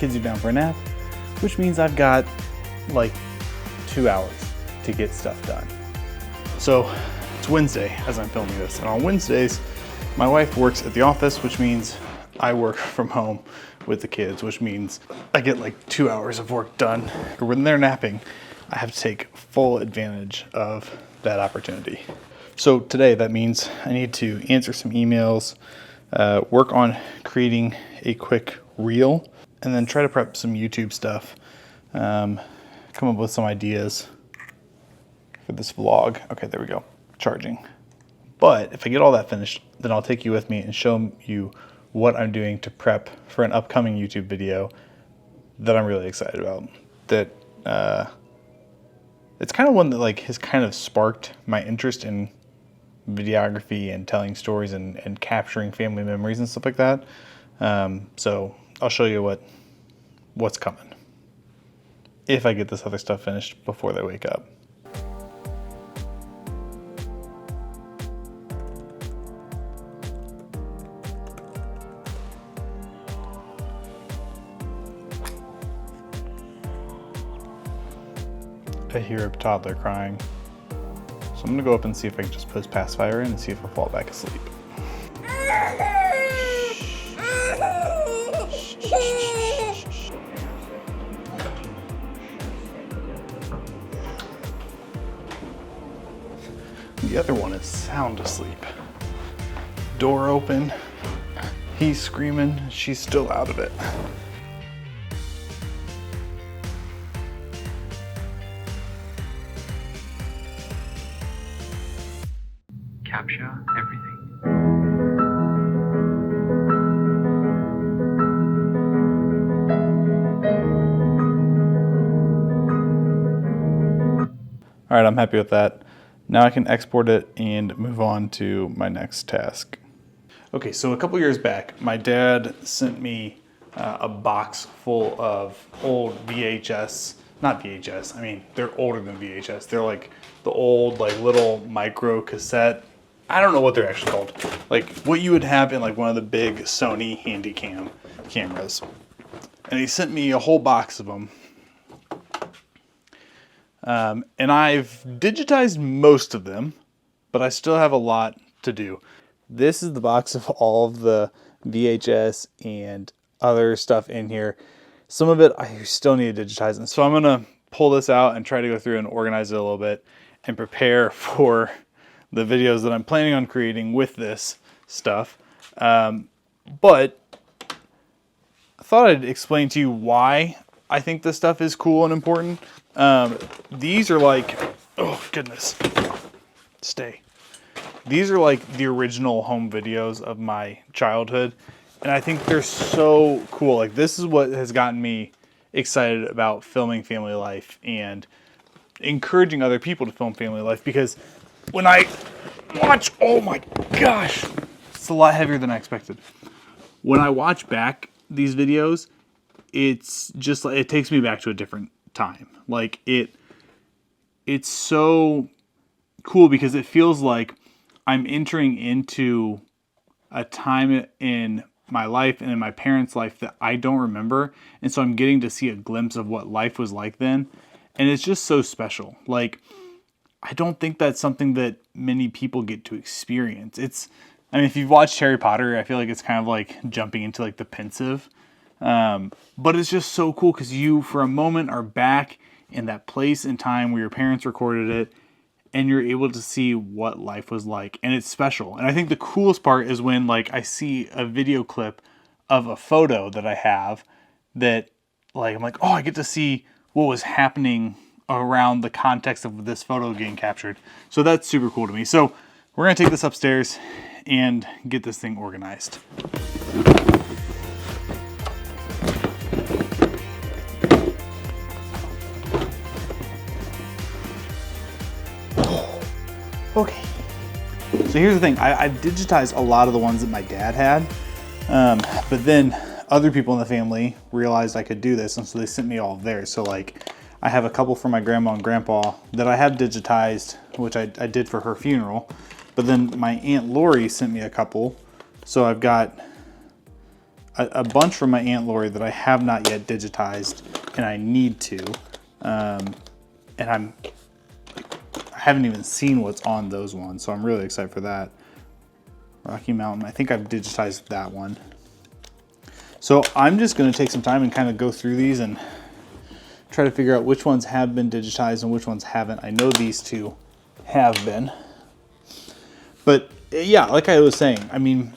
kids are down for a nap, which means I've got like 2 hours to get stuff done. So it's Wednesday as I'm filming this, and on Wednesdays, my wife works at the office, which means I work from home with the kids, which means I get like 2 hours of work done. When they're napping, I have to take full advantage of that opportunity. So today that means I need to answer some emails, work on creating a quick reel, and then try to prep some YouTube stuff, come up with some ideas for this vlog. Okay, there we go, charging. But if I get all that finished, then I'll take you with me and show you what I'm doing to prep for an upcoming YouTube video that I'm really excited about. That it's kind of one that like has kind of sparked my interest in videography and telling stories and capturing family memories and stuff like that. So I'll show you what's coming if I get this other stuff finished before they wake up. I hear a toddler crying. So I'm gonna go up and see if I can just put his pacifier in and see if I fall back asleep. The other one is sound asleep. Door open, he's screaming, she's still out of it. Capture everything. All right, I'm happy with that. Now I can export it and move on to my next task. Okay, so a couple years back, my dad sent me a box full of old VHS, not VHS, I mean, they're older than VHS. They're like the old, like little micro cassette. I don't know what they're actually called. Like what you would have in like one of the big Sony Handycam cameras. And he sent me a whole box of them. And I've digitized most of them, but I still have a lot to do. This is the box of all of the VHS and other stuff in here. Some of it I still need to digitize. And so I'm gonna pull this out and try to go through and organize it a little bit and prepare for the videos that I'm planning on creating with this stuff. But I thought I'd explain to you why I think this stuff is cool and important. These are like, oh goodness, stay. These are like the original home videos of my childhood. And I think they're so cool. Like this is what has gotten me excited about filming family life and encouraging other people to film family life, because when I watch, oh my gosh, it's a lot heavier than I expected. When I watch back these videos, it's just like, it takes me back to a different time. Like it's so cool because it feels like I'm entering into a time in my life and in my parents' life that I don't remember. And so I'm getting to see a glimpse of what life was like then. And it's just so special. Like, I don't think that's something that many people get to experience. I mean, if you've watched Harry Potter, I feel like it's kind of like jumping into like the pensive. But it's just so cool because you, for a moment, are back in that place and time where your parents recorded it, and you're able to see what life was like. And it's special. And I think the coolest part is when like I see a video clip of a photo that I have that like, I'm like, oh, I get to see what was happening around the context of this photo getting captured. So that's super cool to me. So we're gonna take this upstairs and get this thing organized. Okay. So here's the thing. I digitized a lot of the ones that my dad had, but then other people in the family realized I could do this, and so they sent me all of theirs. So like, I have a couple from my grandma and grandpa that I have digitized, which I did for her funeral. But then my Aunt Lori sent me a couple. So I've got a bunch from my Aunt Lori that I have not yet digitized, and I need to. And I haven't even seen what's on those ones, so I'm really excited for that. Rocky Mountain, I think I've digitized that one. So I'm just gonna take some time and kind of go through these and try to figure out which ones have been digitized and which ones haven't. I know these two have been. But yeah, like I was saying, I mean,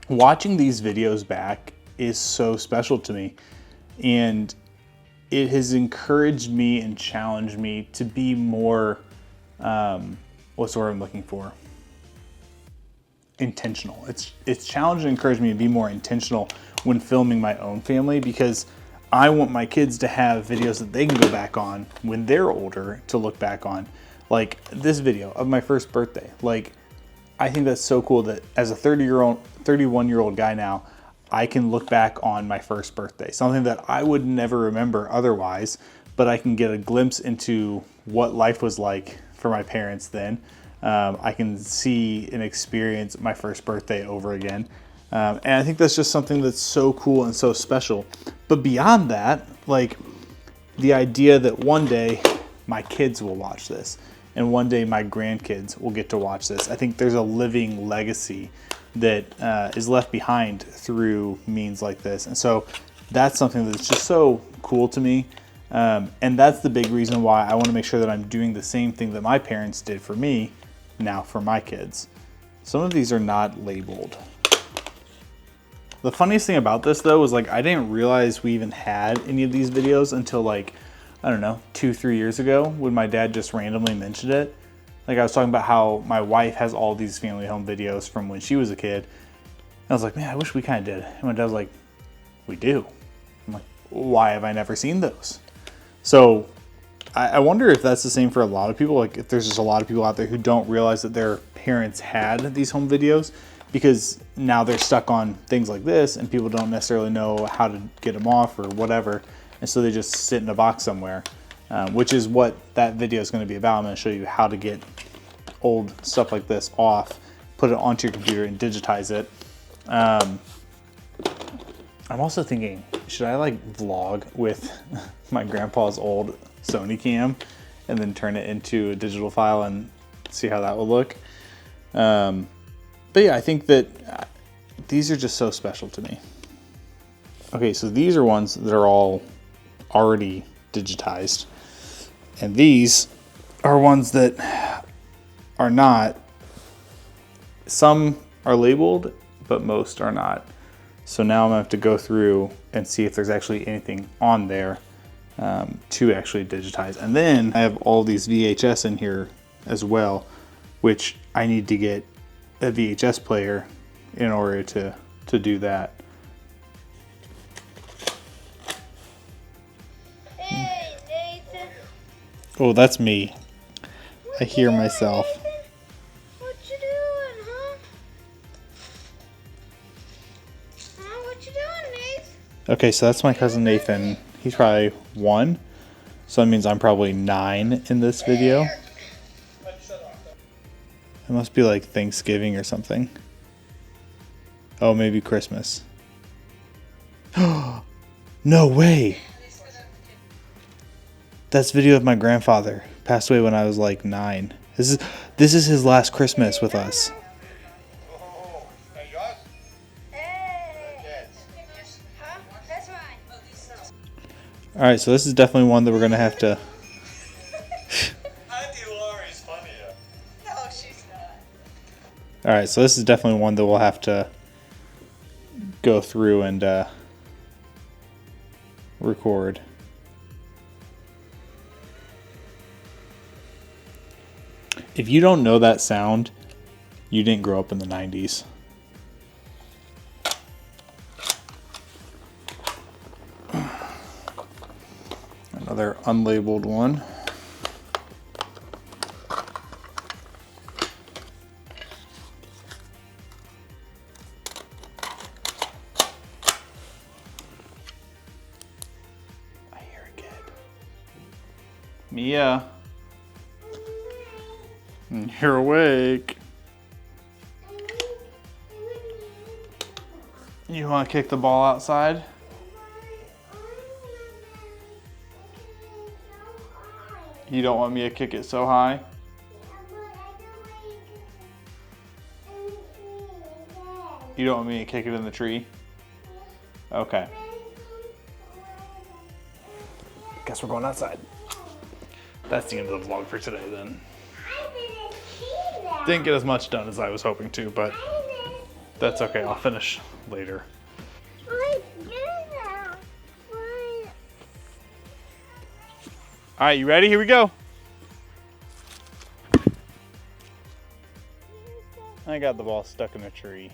watching these videos back is so special to me. And it has encouraged me and challenged me to be more, what's the word I'm looking for? Intentional. It's challenged and encouraged me to be more intentional when filming my own family, because I want my kids to have videos that they can go back on when they're older to look back on. Like this video of my first birthday. Like, I think that's so cool that as a 31-year-old guy now, I can look back on my first birthday, something that I would never remember otherwise, but I can get a glimpse into what life was like for my parents then. I can see and experience my first birthday over again. And I think that's just something that's so cool and so special. But beyond that, like the idea that one day my kids will watch this and one day my grandkids will get to watch this. I think there's a living legacy that is left behind through means like this. And so that's something that's just so cool to me. And that's the big reason why I want to make sure that I'm doing the same thing that my parents did for me now for my kids. Some of these are not labeled. The funniest thing about this though was like I didn't realize we even had any of these videos until like, I don't know, 2-3 years ago when my dad just randomly mentioned it. Like I was talking about how my wife has all these family home videos from when she was a kid. And I was like, man, I wish we kind of did. And my dad was like, we do. I'm like, why have I never seen those? So I wonder if that's the same for a lot of people. Like if there's just a lot of people out there who don't realize that their parents had these home videos, because now they're stuck on things like this and people don't necessarily know how to get them off or whatever. And so they just sit in a box somewhere, which is what that video is going to be about. I'm going to show you how to get old stuff like this off, put it onto your computer and digitize it. I'm also thinking, should I like vlog with my grandpa's old Sony cam and then turn it into a digital file and see how that will look? But yeah, I think that these are just so special to me. Okay, so these are ones that are all already digitized. And these are ones that are not. Some are labeled, but most are not. So now I'm gonna have to go through and see if there's actually anything on there to actually digitize. And then I have all these VHS in here as well, which I need to get a VHS player in order to do that. Hey, Nathan. Oh, that's me. I hear myself. Nathan? What you doing, huh? Huh? What you doing, Nathan? Okay, so that's my cousin Nathan. He's probably 1. So that means I'm probably 9 in this video. It must be like Thanksgiving or something. Oh, maybe Christmas. No way! That's video of my grandfather. Passed away when I was like 9. This is his last Christmas with us. Hey. Huh? That's mine. Alright, so this is definitely one that we're gonna have to... Auntie Laurie's funnier. No, she's not. Alright, so this is definitely one that we'll have to go through and record. If you don't know that sound, you didn't grow up in the 90s. Another unlabeled one. I hear a kid. Mia. You're awake. You want to kick the ball outside? You don't want me to kick it so high? You don't want me to kick it in the tree? Okay. Guess we're going outside. That's the end of the vlog for today then. Didn't get as much done as I was hoping to, but that's okay. I'll finish later. All right, you ready? Here we go. I got the ball stuck in a tree.